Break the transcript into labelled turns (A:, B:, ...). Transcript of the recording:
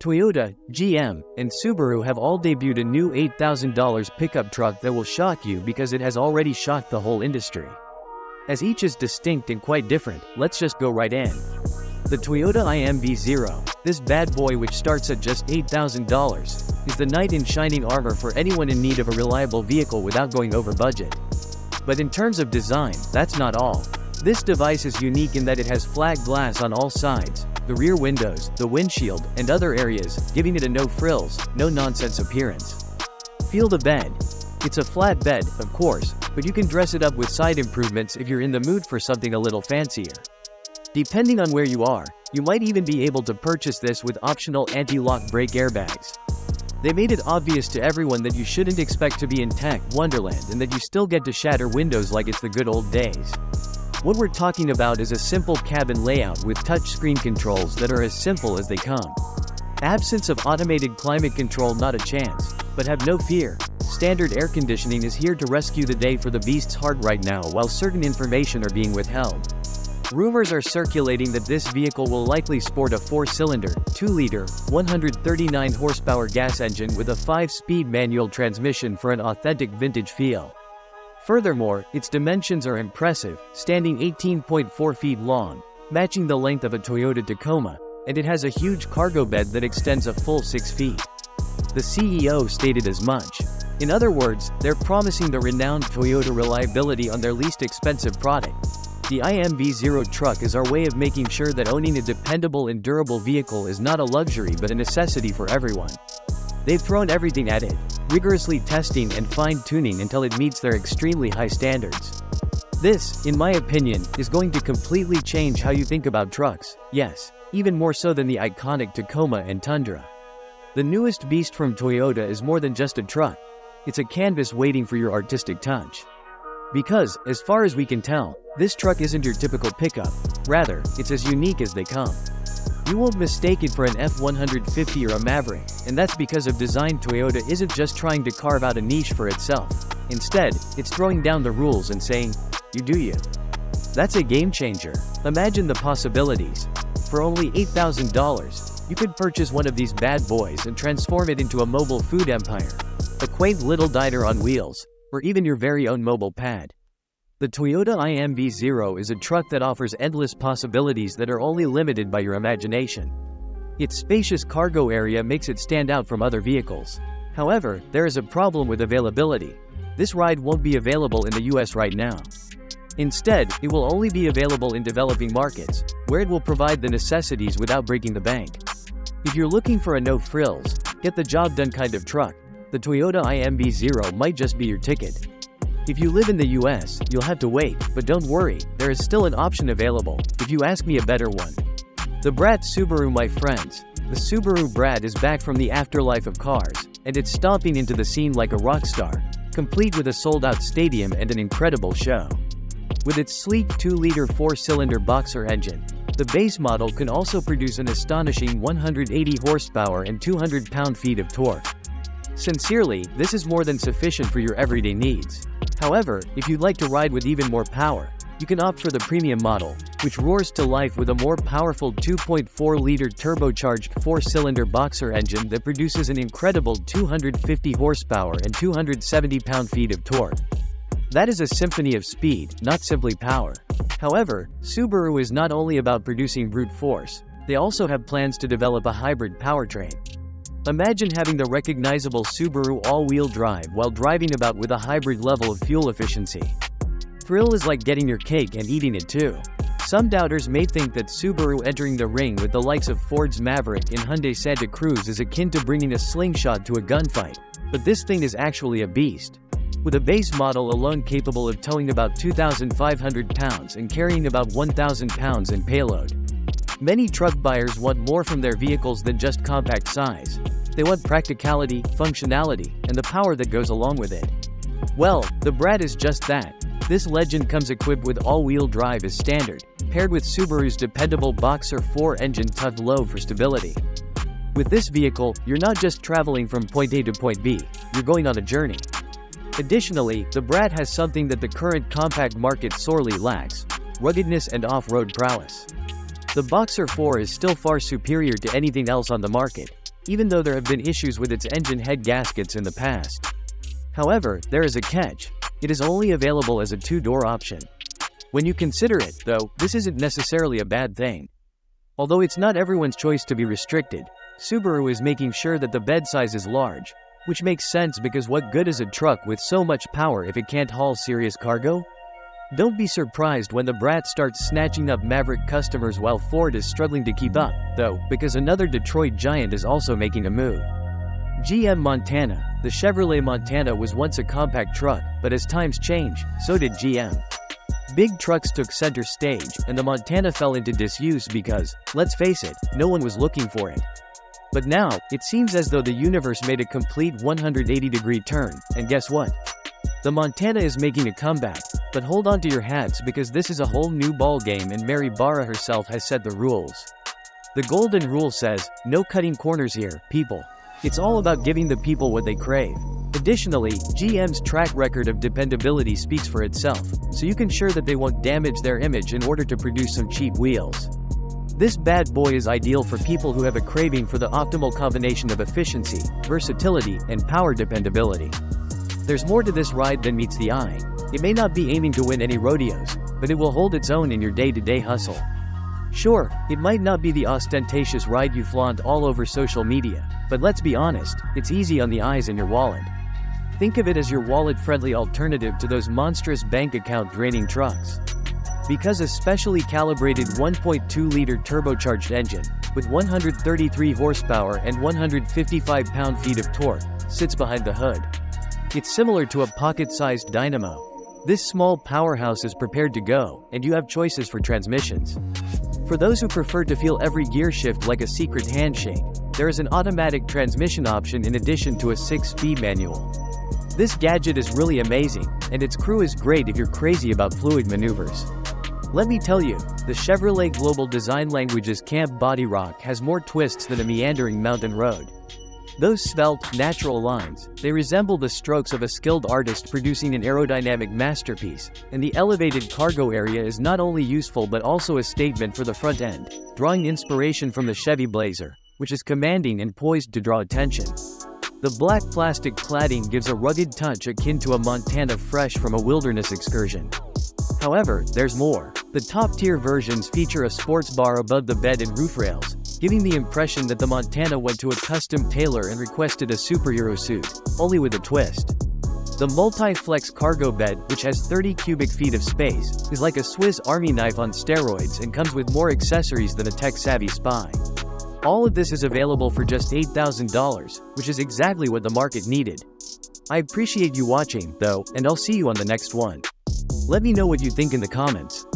A: Toyota, GM, and Subaru have all debuted a new $8,000 pickup truck that will shock you because it has already shocked the whole industry. As each is distinct and quite different, let's just go right in. The Toyota unveiled, this bad boy which starts at just $8,000, is the knight in shining armor for anyone in need of a reliable vehicle without going over budget. But in terms of design, that's not all. This device is unique in that it has flat glass on all sides, the rear windows, the windshield, and other areas, giving it a no-frills, no-nonsense appearance. Feel the bed. It's a flat bed, of course, but you can dress it up with side improvements if you're in the mood for something a little fancier. Depending on where you are, you might even be able to purchase this with optional anti-lock brake airbags. They made it obvious to everyone that you shouldn't expect to be in tech wonderland and that you still get to shatter windows like it's the good old days. What we're talking about is a simple cabin layout with touchscreen controls that are as simple as they come. Absence of automated climate control, not a chance, but have no fear. Standard air conditioning is here to rescue the day for the beast's heart right now while certain information are being withheld. Rumors are circulating that this vehicle will likely sport a 4-cylinder, 2-liter, 139-horsepower gas engine with a 5-speed manual transmission for an authentic vintage feel. Furthermore, its dimensions are impressive, standing 18.4 feet long, matching the length of a Toyota Tacoma, and it has a huge cargo bed that extends a full 6 feet. The CEO stated as much. In other words, they're promising the renowned Toyota reliability on their least expensive product. The unveiled truck is our way of making sure that owning a dependable and durable vehicle is not a luxury but a necessity for everyone. They've thrown everything at it, rigorously testing and fine-tuning until it meets their extremely high standards. This, in my opinion, is going to completely change how you think about trucks, yes, even more so than the iconic Tacoma and Tundra. The newest beast from Toyota is more than just a truck. It's a canvas waiting for your artistic touch. Because, as far as we can tell, this truck isn't your typical pickup. Rather, it's as unique as they come. You won't mistake it for an F-150 or a Maverick, and that's because of design. Toyota isn't just trying to carve out a niche for itself. Instead, it's throwing down the rules and saying, you do you. That's a game changer. Imagine the possibilities. For only $8,000, you could purchase one of these bad boys and transform it into a mobile food empire, a quaint little diner on wheels, or even your very own mobile pad. The Toyota unveiled is a truck that offers endless possibilities that are only limited by your imagination. Its spacious cargo area makes it stand out from other vehicles. However, there is a problem with availability. This ride won't be available in the US right now. Instead, it will only be available in developing markets, where it will provide the necessities without breaking the bank. If you're looking for a no-frills, get-the-job-done kind of truck, the Toyota unveiled might just be your ticket. If you live in the US, you'll have to wait, but don't worry, there is still an option available, if you ask me, a better one. The Brat Subaru, my friends. The Subaru Brat is back from the afterlife of cars, and it's stomping into the scene like a rock star, complete with a sold-out stadium and an incredible show. With its sleek 2-liter 4-cylinder boxer engine, the base model can also produce an astonishing 180 horsepower and 200 pound-feet of torque. Sincerely, this is more than sufficient for your everyday needs. However, if you'd like to ride with even more power, you can opt for the premium model, which roars to life with a more powerful 2.4-liter turbocharged 4-cylinder boxer engine that produces an incredible 250 horsepower and 270 pound-feet of torque. That is a symphony of speed, not simply power. However, Subaru is not only about producing brute force, they also have plans to develop a hybrid powertrain. Imagine having the recognizable Subaru all-wheel drive while driving about with a hybrid level of fuel efficiency. Thrill is like getting your cake and eating it too. Some doubters may think that Subaru entering the ring with the likes of Ford's Maverick and Hyundai Santa Cruz is akin to bringing a slingshot to a gunfight, but this thing is actually a beast. With a base model alone capable of towing about 2,500 pounds and carrying about 1,000 pounds in payload. Many truck buyers want more from their vehicles than just compact size. They want practicality, functionality, and the power that goes along with it. Well, the Brat is just that. This legend comes equipped with all-wheel drive as standard, paired with Subaru's dependable Boxer 4 engine tucked low for stability. With this vehicle, you're not just traveling from point A to point B, you're going on a journey. Additionally, the Brat has something that the current compact market sorely lacks: ruggedness and off-road prowess. The Boxer 4 is still far superior to anything else on the market. even though there have been issues with its engine head gaskets in the past. However, there is a catch. It is only available as a two-door option. When you consider it, though, this isn't necessarily a bad thing. Although it's not everyone's choice to be restricted, Subaru is making sure that the bed size is large, which makes sense because what good is a truck with so much power if it can't haul serious cargo? Don't be surprised when the brat starts snatching up Maverick customers while Ford is struggling to keep up, though, because another Detroit giant is also making a move. GM Montana. The Chevrolet Montana was once a compact truck, but as times change, so did GM. Big trucks took center stage, and the Montana fell into disuse because, let's face it, no one was looking for it. But now, it seems as though the universe made a complete 180-degree turn, and guess what? The Montana is making a comeback, but hold on to your hats because this is a whole new ballgame and Mary Barra herself has set the rules. The golden rule says, no cutting corners here, people. It's all about giving the people what they crave. Additionally, GM's track record of dependability speaks for itself, so you can ensure that they won't damage their image in order to produce some cheap wheels. This bad boy is ideal for people who have a craving for the optimal combination of efficiency, versatility, and power dependability. There's more to this ride than meets the eye. It may not be aiming to win any rodeos, but it will hold its own in your day-to-day hustle. Sure, it might not be the ostentatious ride you flaunt all over social media, but let's be honest, it's easy on the eyes and your wallet. Think of it as your wallet-friendly alternative to those monstrous bank account draining trucks. Because a specially calibrated 1.2-liter turbocharged engine, with 133 horsepower and 155 pound-feet of torque, sits behind the hood. It's similar to a pocket-sized dynamo. This small powerhouse is prepared to go, and you have choices for transmissions. For those who prefer to feel every gear shift like a secret handshake, there is an automatic transmission option in addition to a 6-speed manual. This gadget is really amazing, and its crew is great if you're crazy about fluid maneuvers. Let me tell you, the Chevrolet Global Design Language's Camp Body Rock has more twists than a meandering mountain road. Those svelte, natural lines, they resemble the strokes of a skilled artist producing an aerodynamic masterpiece, and the elevated cargo area is not only useful but also a statement for the front end, drawing inspiration from the Chevy Blazer, which is commanding and poised to draw attention. The black plastic cladding gives a rugged touch akin to a Montana fresh from a wilderness excursion. However, there's more. The top-tier versions feature a sports bar above the bed and roof rails, giving the impression that the Montana went to a custom tailor and requested a superhero suit, only with a twist. The multi-flex cargo bed, which has 30 cubic feet of space, is like a Swiss Army knife on steroids and comes with more accessories than a tech-savvy spy. All of this is available for just $8,000, which is exactly what the market needed. I appreciate you watching, though, and I'll see you on the next one. Let me know what you think in the comments.